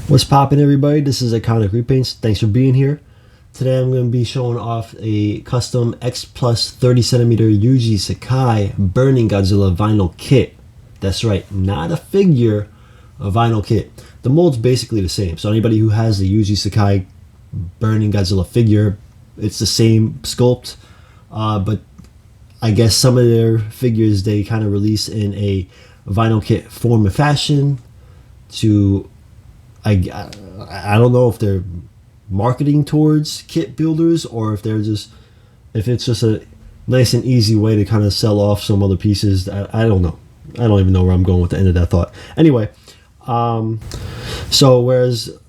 What's poppin', everybody? This is Iconick Repaints. Thanks for being here. Today I'm going to be showing off a custom X Plus 30cm Yuji Sakai Burning Godzilla vinyl kit. That's right, not a figure, a vinyl kit. The mold's basically the same. So anybody who has the Yuji Sakai Burning Godzilla figure, it's the same sculpt. But I guess some of their figures they kind of release in a vinyl kit form and fashion to... I don't know if they're marketing towards kit builders or if it's just a nice and easy way to kind of sell off some other pieces. I don't know. I don't even know where I'm going with the end of that thought. Anyway, so whereas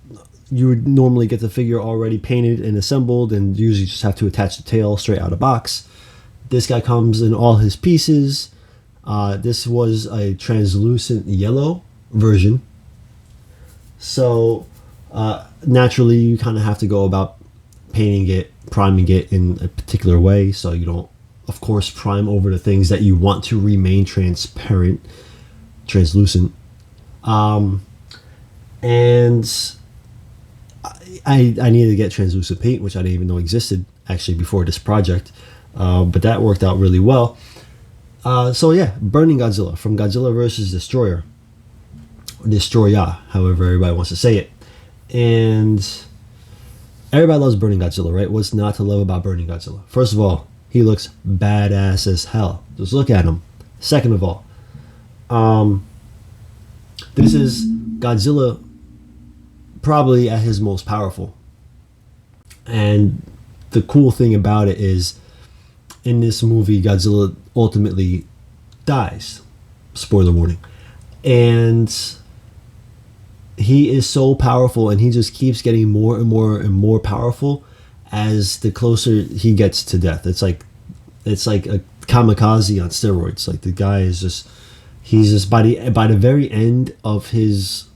you would normally get the figure already painted and assembled and usually just have to attach the tail straight out of box, this guy comes in all his pieces. This was a translucent yellow version. So naturally you kind of have to go about painting it, priming it in a particular way, so you don't, of course, prime over the things that you want to remain translucent. And I needed to get translucent paint, which I didn't even know existed actually before this project, but that worked out really well. So yeah, Burning Godzilla from Godzilla vs. Destroyer. Destroya, however everybody wants to say it. And everybody loves Burning Godzilla, right? What's not to love about Burning Godzilla? First of all, he looks badass as hell. Just look at him. Second of all, this is Godzilla probably at his most powerful. And the cool thing about it is, in this movie, Godzilla ultimately dies. Spoiler warning. And he is so powerful, and he just keeps getting more and more and more powerful as the closer he gets to death. It's like a kamikaze on steroids. Like, the guy is he's just by the very end of his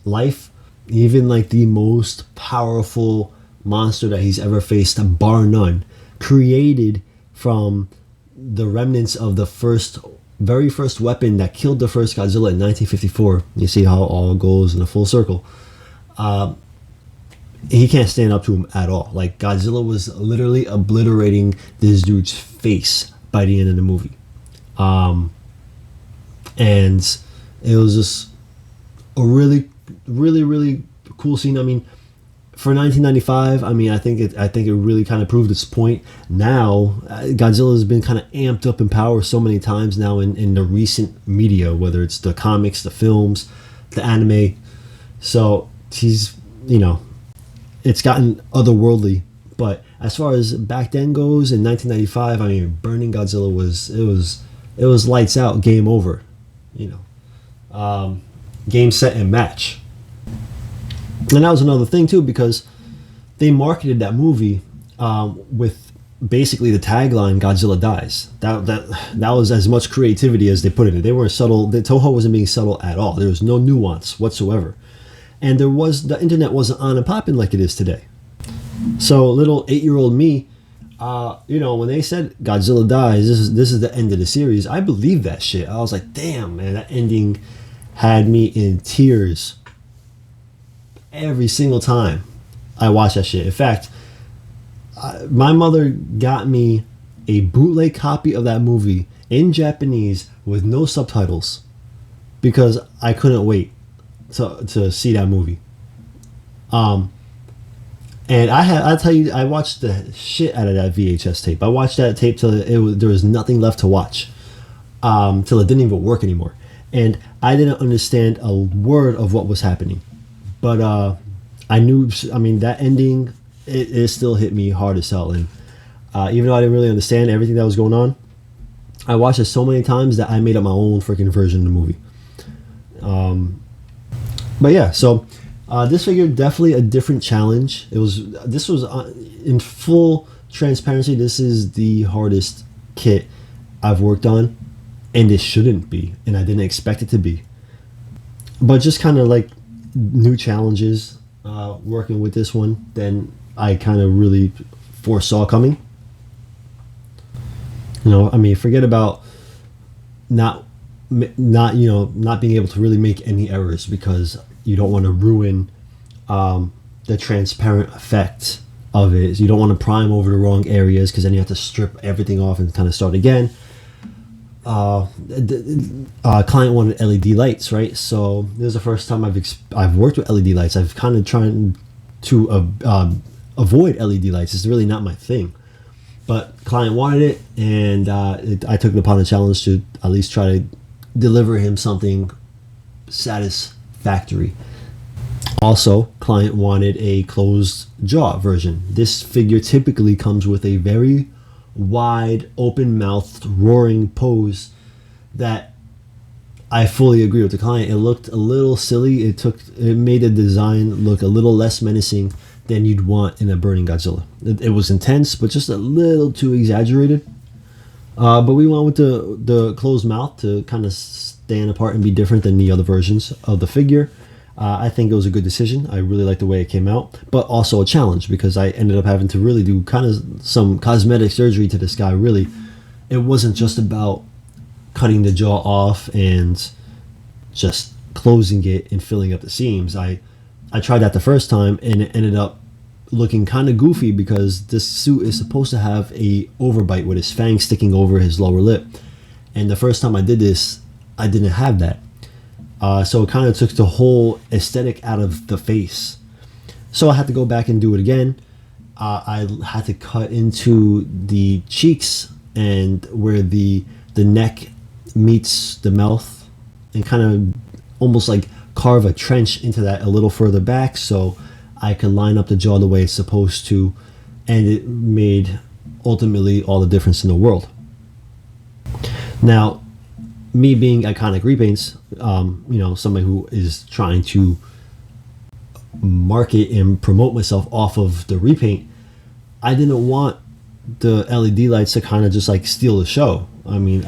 life, even like the most powerful monster that he's ever faced, bar none, created from the remnants of the very first weapon that killed the first Godzilla in 1954. You see how it all goes in a full circle. He can't stand up to him at all. Like, Godzilla was literally obliterating this dude's face by the end of the movie. And it was just a really, really, really cool scene. I mean, for 1995, I mean, I think it really kind of proved its point. Now, Godzilla has been kind of amped up in power so many times now in the recent media, whether it's the comics, the films, the anime. So he's, it's gotten otherworldly. But as far as back then goes, in 1995, I mean, Burning Godzilla it was lights out, game over, game, set, and match. And that was another thing too, because they marketed that movie with basically the tagline "Godzilla dies." That was as much creativity as they put in it. They weren't subtle. The Toho wasn't being subtle at all. There was no nuance whatsoever, and the internet wasn't on and popping like it is today. So little 8-year-old me, when they said Godzilla dies, this is the end of the series, I believed that shit. I was like, damn, man, that ending had me in tears every single time I watched that shit. In fact, my mother got me a bootleg copy of that movie in Japanese with no subtitles because I couldn't wait to see that movie. And I'll tell you, I watched the shit out of that VHS tape. I watched that tape till there was nothing left to watch, till it didn't even work anymore, and I didn't understand a word of what was happening. But that ending, it still hit me hard as hell. And even though I didn't really understand everything that was going on, I watched it so many times that I made up my own freaking version of the movie. But yeah, so this figure, definitely a different challenge. This was in full transparency, this is the hardest kit I've worked on, and it shouldn't be, and I didn't expect it to be. But just kind of like new challenges working with this one than I kind of really foresaw coming. Forget about not being able to really make any errors because you don't want to ruin the transparent effect of it. You don't want to prime over the wrong areas because then you have to strip everything off and kind of start again. Client wanted LED lights, right? So this is the first time I've worked with LED lights. I've kind of tried to avoid LED lights. It's really not my thing, but client wanted it, and I took it upon the challenge to at least try to deliver him something satisfactory. Also, client wanted a closed jaw version. This figure typically comes with a very wide, open-mouthed, roaring pose that I fully agree with the client. It looked a little silly. It made the design look a little less menacing than you'd want in a Burning Godzilla. It was intense, but just a little too exaggerated. But we went with the closed mouth to kind of stand apart and be different than the other versions of the figure. I think it was a good decision. I really liked the way it came out, but also a challenge because I ended up having to really do kind of some cosmetic surgery to this guy. Really, it wasn't just about cutting the jaw off and just closing it and filling up the seams. I tried that the first time and it ended up looking kind of goofy because this suit is supposed to have a overbite with his fangs sticking over his lower lip. And the first time I did this, I didn't have that. So it kind of took the whole aesthetic out of the face. So I had to go back and do it again. I had to cut into the cheeks and where the neck meets the mouth and kind of almost like carve a trench into that a little further back so I could line up the jaw the way it's supposed to. And it made ultimately all the difference in the world. Now, me being Iconick Repaints, somebody who is trying to market and promote myself off of the repaint, I didn't want the LED lights to kind of just like steal the show. I mean,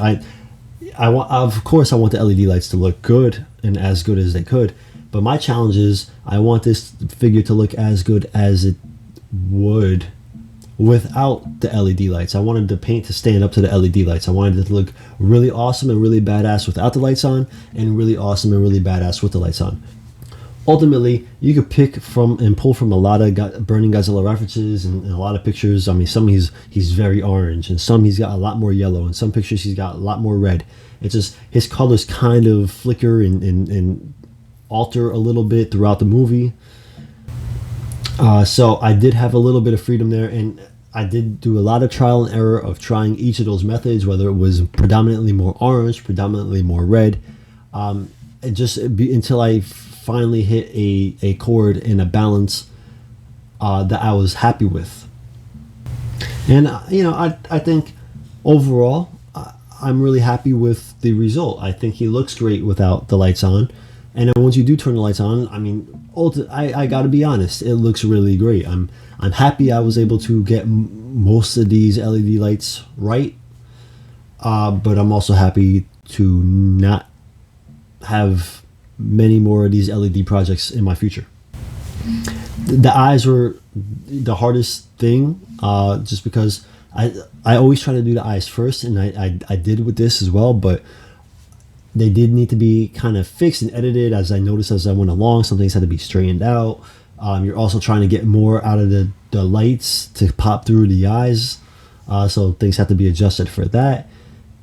of course I want the LED lights to look good and as good as they could, but my challenge is I want this figure to look as good as it would without the LED lights. I wanted the paint to stand up to the LED lights. I wanted it to look really awesome and really badass without the lights on, and really awesome and really badass with the lights on. Ultimately, you could pick from and pull from a lot of Burning Godzilla references and a lot of pictures. I mean, some he's very orange, and some he's got a lot more yellow, and some pictures he's got a lot more red. It's just his colors kind of flicker and alter a little bit throughout the movie. So I did have a little bit of freedom there, and I did do a lot of trial and error of trying each of those methods, whether it was predominantly more orange, predominantly more red, until I finally hit a chord and a balance that I was happy with. And I think overall I'm really happy with the result. I think he looks great without the lights on. And then once you do turn the lights on, I mean, I got to be honest, it looks really great. I'm happy I was able to get most of these LED lights right, but I'm also happy to not have many more of these LED projects in my future. The eyes were the hardest thing, just because I always try to do the eyes first, and I did with this as well, but they did need to be kind of fixed and edited as I noticed as I went along. Some things had to be straightened out. You're also trying to get more out of the lights to pop through the eyes. So things have to be adjusted for that.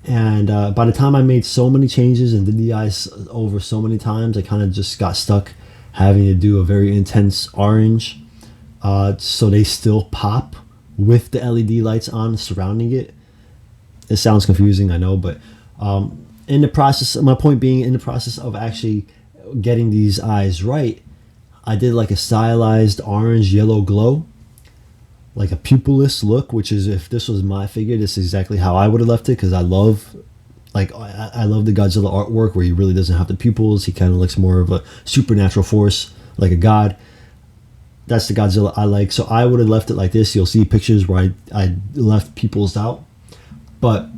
And by the time I made so many changes and did the eyes over so many times, I kind of just got stuck having to do a very intense orange. So they still pop with the LED lights on surrounding it. It sounds confusing, I know, but in the process, my point being, in the process of actually getting these eyes right, I did like a stylized orange yellow glow, like a pupilless look, which is, if this was my figure, this is exactly how I would have left it, because I love the Godzilla artwork where he really doesn't have the pupils. He kind of looks more of a supernatural force, like a god. That's the Godzilla I like. So I would have left it like this. You'll see pictures where I left pupils out, but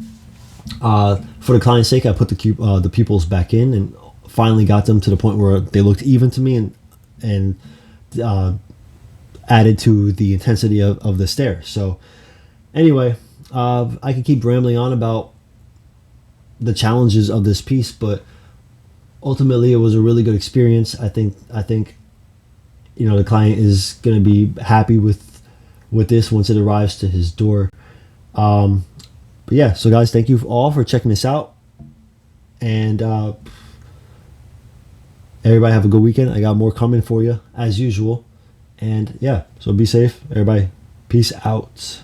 for the client's sake, I put the pupils back in and finally got them to the point where they looked even to me, and added to the intensity of the stare. So anyway, I could keep rambling on about the challenges of this piece, but ultimately it was a really good experience. I think the client is going to be happy with this once it arrives to his door. But yeah, so guys, thank you all for checking this out, and everybody have a good weekend. I got more coming for you as usual, and yeah, so be safe, everybody. Peace out.